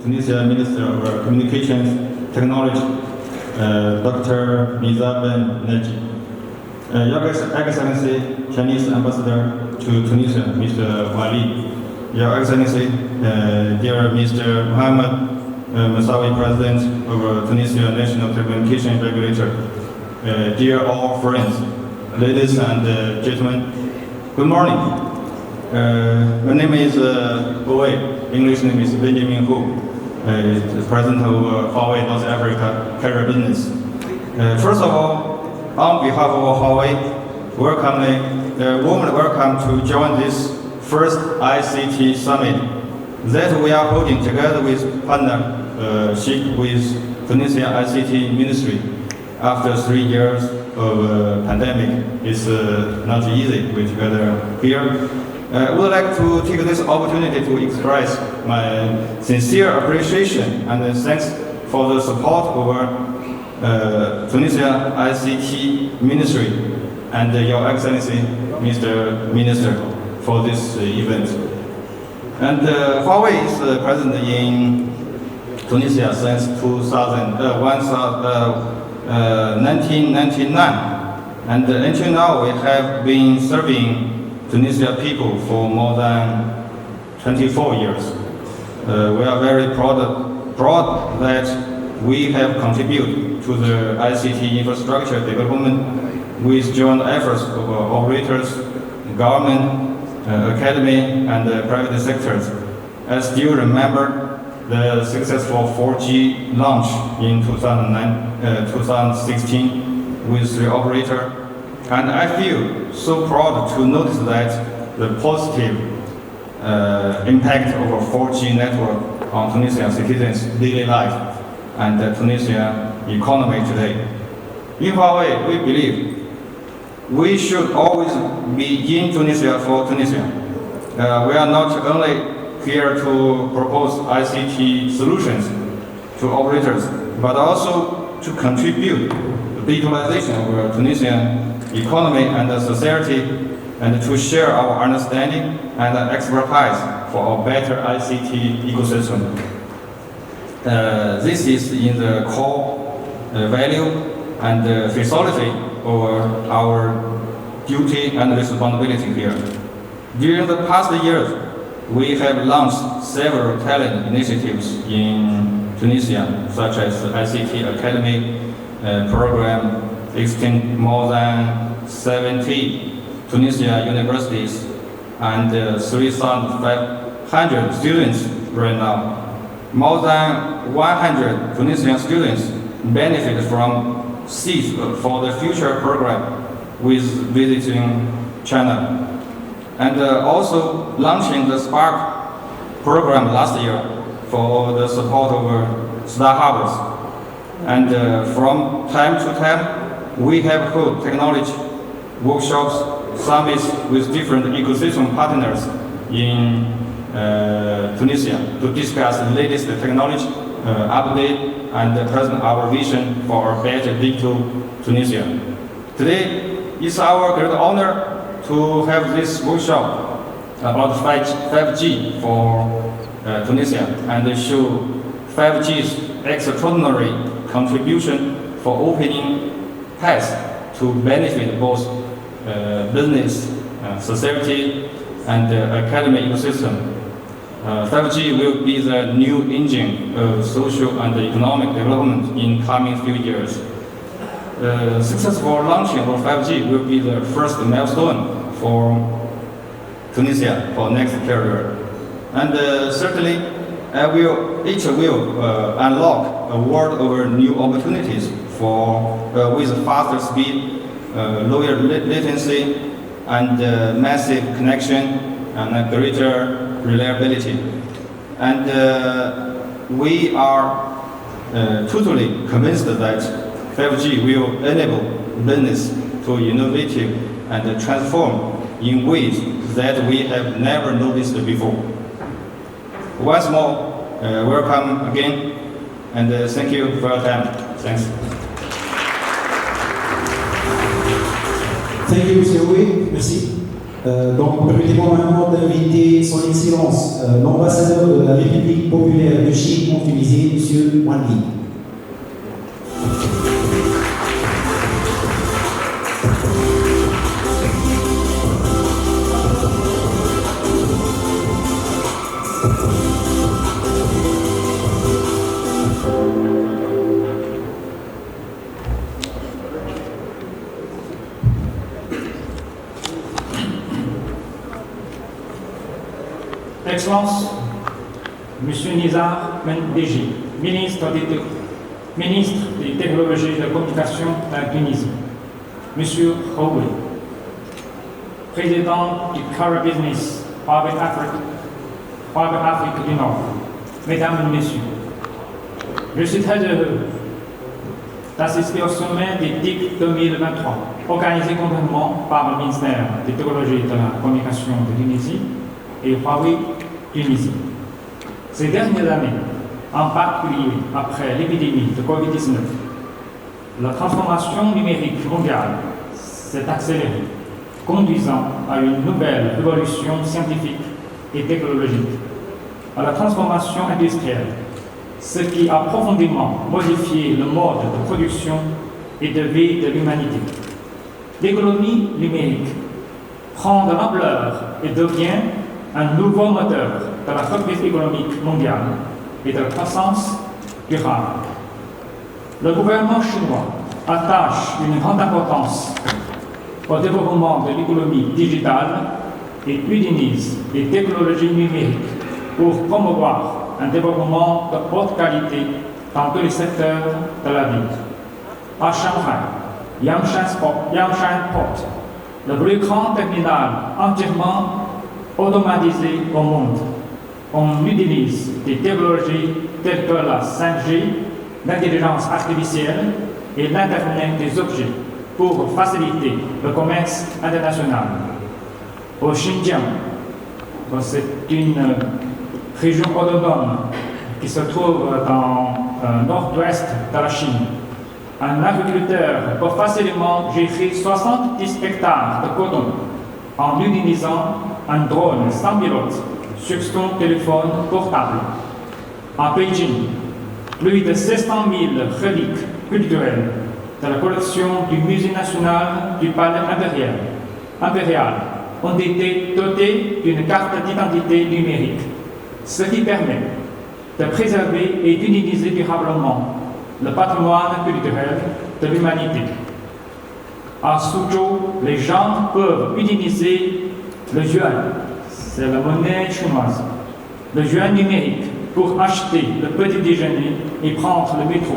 Tunisia Minister of Communications Technology, Dr. Miza Ben Neji. Your Excellency, Chinese Ambassador to Tunisia, Mr. Wali. Your Excellency, dear Mr. Mohammed Moussaoui, President of Tunisia National Telecommunication Regulator. Dear all friends, ladies and gentlemen, good morning. My name is Boe. English name is Benjamin Hu, the President of Huawei North Africa Carrier Business. First of all, on behalf of Huawei, warmly welcome to join this first ICT summit that we are holding together with partnership with Tunisia ICT Ministry. After 3 years of pandemic, it's not easy to be together here. I would like to take this opportunity to express my sincere appreciation and thanks for the support of Tunisia ICT Ministry and Your Excellency, Mr. Minister, for this event. And Huawei is present in Tunisia since 1999, and until now we have been serving Tunisia people for more than 24 years. We are very proud that we have contributed to the ICT infrastructure development with joint efforts of operators, government, academy, and private sectors. I still remember the successful 4G launch in 2016 with the operator. And I feel so proud to notice that the positive impact of a 4G network on Tunisian citizens' daily life and the Tunisian economy today. In Huawei, we believe we should always be in Tunisia for Tunisia. We are not only here to propose ICT solutions to operators, but also to contribute to the digitalization of Tunisian economy and society, and to share our understanding and expertise for a better ICT ecosystem. This is in the core value and philosophy of our duty and responsibility here. During the past years, we have launched several talent initiatives in Tunisia, such as ICT Academy program, existing more than 70 Tunisia universities and 3,500 students right now. More than 100 Tunisian students benefit from Seeds for the Future program with visiting China. And also launching the Spark program last year for the support of startups. And from time to time, we have held technology workshops, summits with different ecosystem partners in Tunisia to discuss the latest technology update and present our vision for a better digital Tunisia. Today, it's our great honor to have this workshop about 5G for Tunisia and show 5G's extraordinary contribution for opening paths to benefit both business, society, and academic ecosystem. 5G will be the new engine of social and economic development in coming few years. Successful launching of 5G will be the first milestone for Tunisia for next period. And certainly, each will unlock a world of new opportunities for with faster speed, lower latency, and massive connection and greater reliability. And we are totally convinced that 5G will enable business to innovate and transform in ways that we have never noticed before. Once more, welcome again, and thank you for your time. Thanks. Thank you, Mr. Wei. Merci. Donc, permettez-moi maintenant d'inviter son Excellence, l'ambassadeur de la République populaire de Chine en Tunisie, M. Wang Yi. Excellence, M. Nizar Mendeji, ministre des Technologies et de la Communication de la Tunisie, M. Howe, président du Cara Business Private Afrique du Nord, Mesdames et Messieurs, je suis très heureux d'assister au sommet des TIC 2023, organisé conjointement par le ministère des Technologies et de la Communication de Tunisie et Huawei Tunisie. Ces dernières années, en particulier après l'épidémie de Covid-19, la transformation numérique mondiale s'est accélérée, conduisant à une nouvelle révolution scientifique et technologique, à la transformation industrielle, ce qui a profondément modifié le mode de production et de vie de l'humanité. L'économie numérique prend de l'ampleur et devient un nouveau moteur de la reprise économique mondiale et de la croissance durable. Le gouvernement chinois attache une grande importance au développement de l'économie digitale et utilise les technologies numériques pour promouvoir un développement de haute qualité dans tous les secteurs de la vie. À Shanghai, Yangshan Port, le plus grand terminal entièrement automatisé au monde, on utilise des technologies telles que la 5G, l'intelligence artificielle et l'Internet des objets pour faciliter le commerce international. Au Xinjiang, c'est une région autonome qui se trouve dans le nord-ouest de la Chine. Un agriculteur peut facilement gérer 70 hectares de coton en utilisant un drone sans pilote sur son téléphone portable. À Beijing, plus de 700 000 reliques culturelles de la collection du Musée national du Palais impérial ont été dotées d'une carte d'identité numérique, ce qui permet de préserver et d'utiliser durablement le patrimoine culturel de l'humanité. À Suzhou, les gens peuvent utiliser le yuan, c'est la monnaie chinoise, le yuan numérique pour acheter le petit déjeuner et prendre le métro,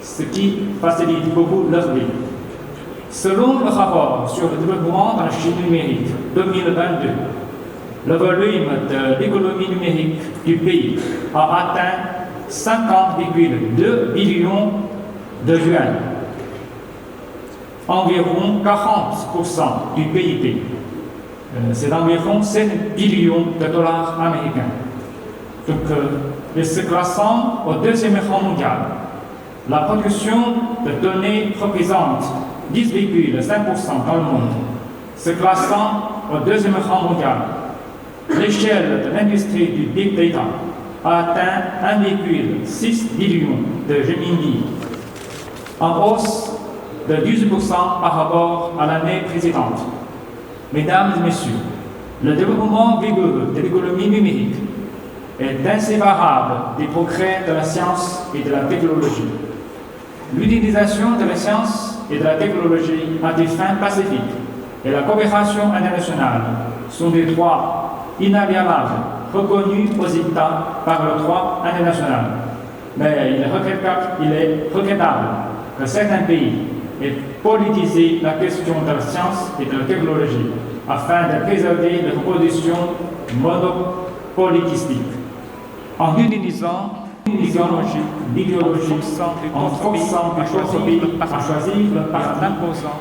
ce qui facilite beaucoup leur vie. Selon le rapport sur le développement de la Chine numérique 2022, le volume de l'économie numérique du pays a atteint 50,2 billions de yuan, environ 40% du PIB. C'est environ 7 billions de dollars américains. Donc, se classant au deuxième rang mondial, la production de données représente 10,5% dans le monde. Se classant au deuxième rang mondial, l'échelle de l'industrie du Big Data a atteint 1,6 billion de renminbi, en hausse de 12% par rapport à l'année précédente. Mesdames et messieurs, le développement vigoureux de l'économie numérique est inséparable des progrès de la science et de la technologie. L'utilisation de la science et de la technologie à des fins pacifiques et la coopération internationale sont des droits inaliénables reconnus aux États par le droit international. Mais il est regrettable que certains pays aient politisé la question de la science et de la technologie afin de préserver leur position monopolistique. En utilisant l'idéologie en forçant d'autres pays à choisir le parti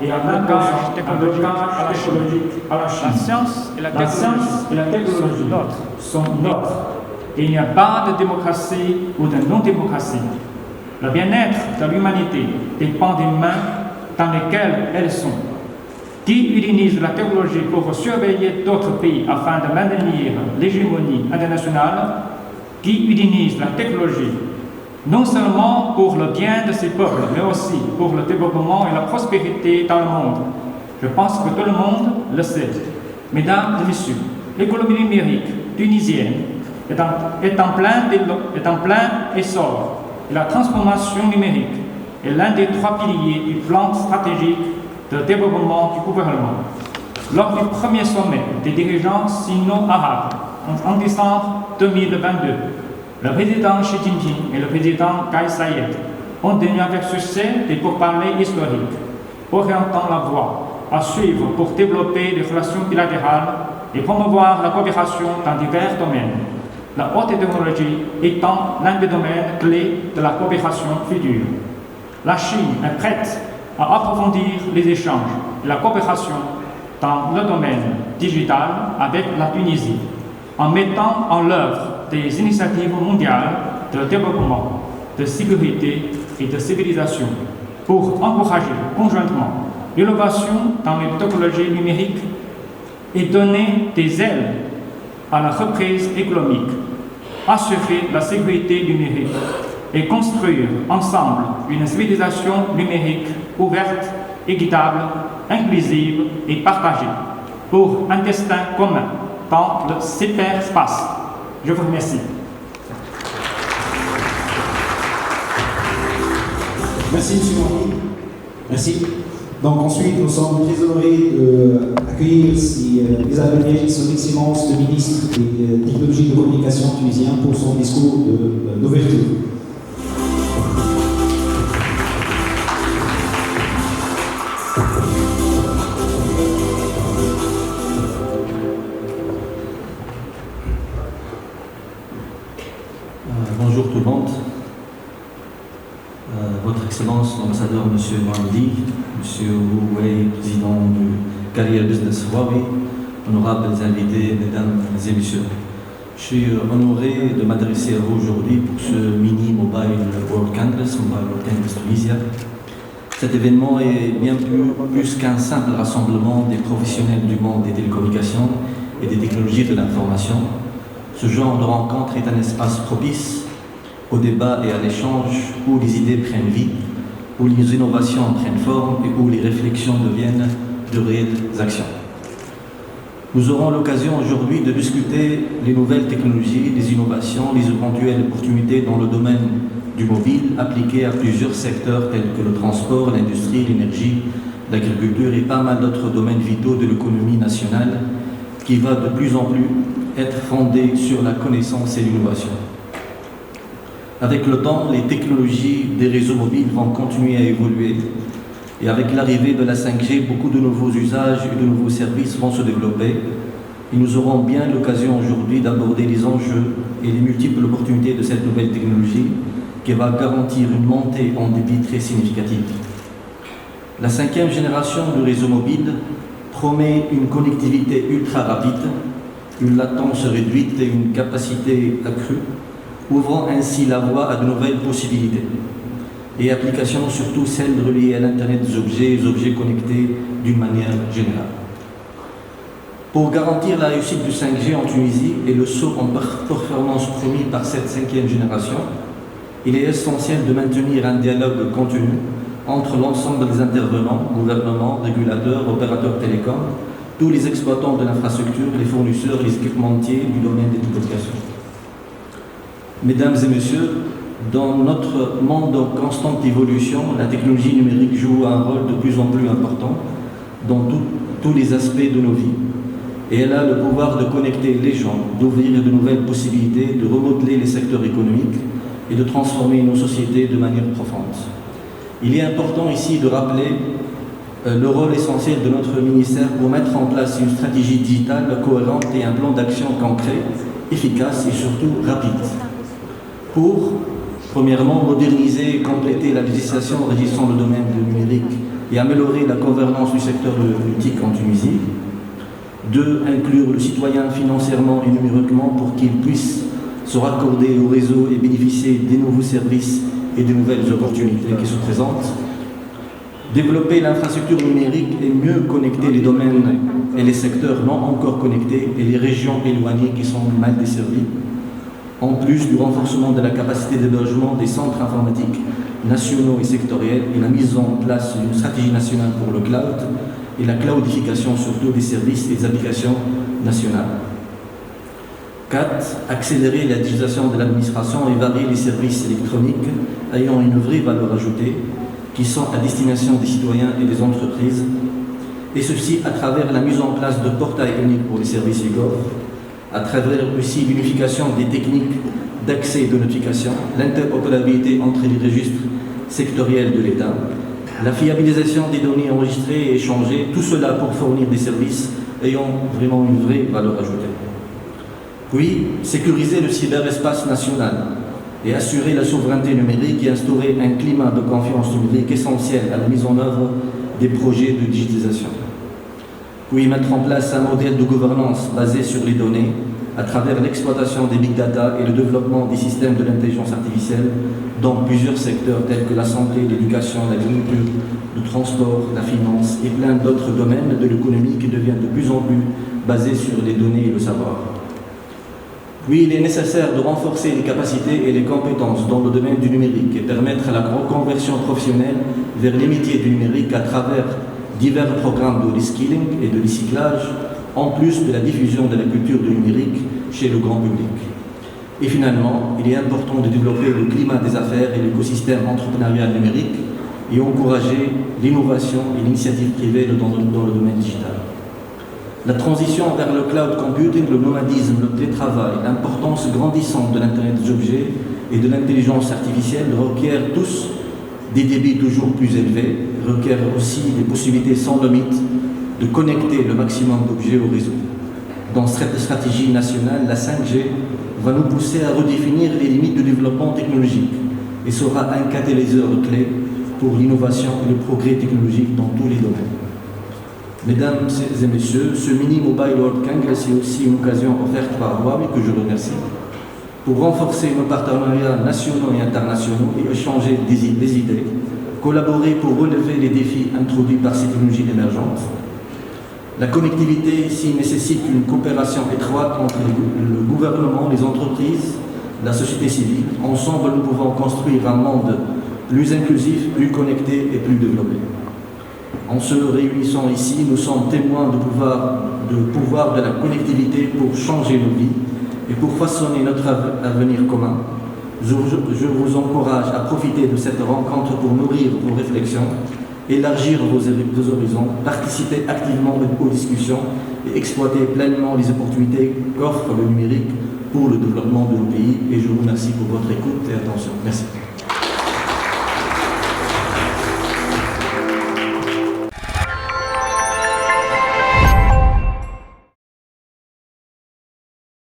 et en imposant un blocage technologique à la Chine. La science et la technologie sont neutres. Il n'y a pas de démocratie ou de non-démocratie. Le bien-être de l'humanité dépend des mains dans lesquelles elles sont. qui utilise la technologie pour surveiller d'autres pays afin de maintenir l'hégémonie internationale, qui utilise la technologie non seulement pour le bien de ses peuples, mais aussi pour le développement et la prospérité dans le monde. Je pense que tout le monde le sait. Mesdames et messieurs, l'économie numérique tunisienne est en plein essor et la transformation numérique est l'un des 3 piliers du plan stratégique de développement du gouvernement. Lors du premier sommet des dirigeants sino-arabes en décembre 2022, le président Xi Jinping et le président Kais Saied ont tenu avec succès des pourparlers historiques, orientant la voie à suivre pour développer des relations bilatérales et promouvoir la coopération dans divers domaines, la haute technologie étant l'un des domaines clés de la coopération future. La Chine est prête à approfondir les échanges et la coopération dans le domaine digital avec la Tunisie, en mettant en œuvre des initiatives mondiales de développement, de sécurité et de civilisation pour encourager conjointement l'innovation dans les technologies numériques et donner des ailes à la reprise économique, assurer la sécurité numérique et construire ensemble une civilisation numérique ouverte, équitable, inclusive et partagée pour un destin commun dans le cyberspace. Je vous remercie. Merci, M. Henri. Merci. Donc ensuite, nous sommes très honorés d'accueillir Isabelle Brigitte, son Excellence, le ministre des Technologies de communication tunisien, pour son discours d'ouverture. Bonjour tout le monde. Votre Excellence, l'ambassadeur M. Mohamedi, M. Wu président du Career Business Huawei, honorables invités, mesdames et messieurs. Je suis honoré de m'adresser à vous aujourd'hui pour ce mini Mobile World Congress Tunisia. Cet événement est bien plus qu'un simple rassemblement des professionnels du monde des télécommunications et des technologies de l'information. Ce genre de rencontre est un espace propice au débat et à l'échange où les idées prennent vie, où les innovations prennent forme et où les réflexions deviennent de réelles actions. Nous aurons l'occasion aujourd'hui de discuter les nouvelles technologies, les innovations, les éventuelles opportunités dans le domaine du mobile appliquées à plusieurs secteurs tels que le transport, l'industrie, l'énergie, l'agriculture et pas mal d'autres domaines vitaux de l'économie nationale qui va de plus en plus être fondée sur la connaissance et l'innovation. Avec le temps, les technologies des réseaux mobiles vont continuer à évoluer et avec l'arrivée de la 5G, beaucoup de nouveaux usages et de nouveaux services vont se développer et nous aurons bien l'occasion aujourd'hui d'aborder les enjeux et les multiples opportunités de cette nouvelle technologie qui va garantir une montée en débit très significative. La 5e génération du réseau mobile promet une connectivité ultra rapide, une latence réduite et une capacité accrue, ouvrant ainsi la voie à de nouvelles possibilités et applications, surtout celles reliées à l'Internet des objets et aux objets connectés d'une manière générale. Pour garantir la réussite du 5G en Tunisie et le saut en performance promis par cette 5e génération, il est essentiel de maintenir un dialogue continu entre l'ensemble des intervenants, gouvernements, régulateurs, opérateurs télécoms, tous les exploitants de l'infrastructure, les fournisseurs, les équipementiers du domaine des télécommunications. Mesdames et messieurs, dans notre monde en constante évolution, la technologie numérique joue un rôle de plus en plus important dans tous les aspects de nos vies. Et elle a le pouvoir de connecter les gens, d'ouvrir de nouvelles possibilités, de remodeler les secteurs économiques et de transformer nos sociétés de manière profonde. Il est important ici de rappeler le rôle essentiel de notre ministère pour mettre en place une stratégie digitale cohérente et un plan d'action concret, efficace et surtout rapide. Pour, premièrement, moderniser et compléter la législation régissant le domaine du numérique et améliorer la gouvernance du secteur de politique en Tunisie. 2. Inclure le citoyen financièrement et numériquement pour qu'il puisse se raccorder au réseau et bénéficier des nouveaux services et des nouvelles opportunités qui se présentent. Développer l'infrastructure numérique et mieux connecter les domaines et les secteurs non encore connectés et les régions éloignées qui sont mal desservies. En plus du renforcement de la capacité d'hébergement des centres informatiques nationaux et sectoriels et la mise en place d'une stratégie nationale pour le cloud et la cloudification surtout des services et des applications nationales. 4. Accélérer la digitalisation de l'administration et varier les services électroniques ayant une vraie valeur ajoutée qui sont à destination des citoyens et des entreprises, et ceci à travers la mise en place de portails uniques pour les services e-gov, à travers aussi l'unification des techniques d'accès et de notification, l'interopérabilité entre les registres sectoriels de l'État, la fiabilisation des données enregistrées et échangées, tout cela pour fournir des services ayant vraiment une vraie valeur ajoutée. Puis, sécuriser le cyberespace national et assurer la souveraineté numérique et instaurer un climat de confiance numérique essentiel à la mise en œuvre des projets de digitalisation. Puis, mettre en place un modèle de gouvernance basé sur les données à travers l'exploitation des big data et le développement des systèmes de l'intelligence artificielle dans plusieurs secteurs tels que la santé, l'éducation, l'agriculture, le transport, la finance et plein d'autres domaines de l'économie qui deviennent de plus en plus basés sur les données et le savoir. Puis, il est nécessaire de renforcer les capacités et les compétences dans le domaine du numérique et permettre la reconversion professionnelle vers les métiers du numérique à travers divers programmes de reskilling et de recyclage, en plus de la diffusion de la culture du numérique chez le grand public. Et finalement, il est important de développer le climat des affaires et l'écosystème entrepreneurial numérique et encourager l'innovation et l'initiative privée dans le domaine digital. La transition vers le cloud computing, le nomadisme, le télétravail, l'importance grandissante de l'Internet des objets et de l'intelligence artificielle requièrent tous des débits toujours plus élevés, requièrent aussi des possibilités sans limite de connecter le maximum d'objets au réseau. Dans cette stratégie nationale, la 5G va nous pousser à redéfinir les limites du développement technologique et sera un catalyseur clé pour l'innovation et le progrès technologique dans tous les domaines. Mesdames et messieurs, ce Mini Mobile World Congress est aussi une occasion offerte par Huawei que je remercie pour renforcer nos partenariats nationaux et internationaux et échanger des idées, collaborer pour relever les défis introduits par ces technologies émergentes. La connectivité ici nécessite une coopération étroite entre le gouvernement, les entreprises, la société civile. Ensemble, nous pouvons construire un monde plus inclusif, plus connecté et plus développé. En se réunissant ici, nous sommes témoins du pouvoir de la connectivité pour changer nos vies et pour façonner notre avenir commun. Je vous encourage à profiter de cette rencontre pour nourrir vos réflexions, élargir vos horizons, participer activement aux discussions et exploiter pleinement les opportunités qu'offre le numérique pour le développement de nos pays. Et je vous remercie pour votre écoute et attention. Merci.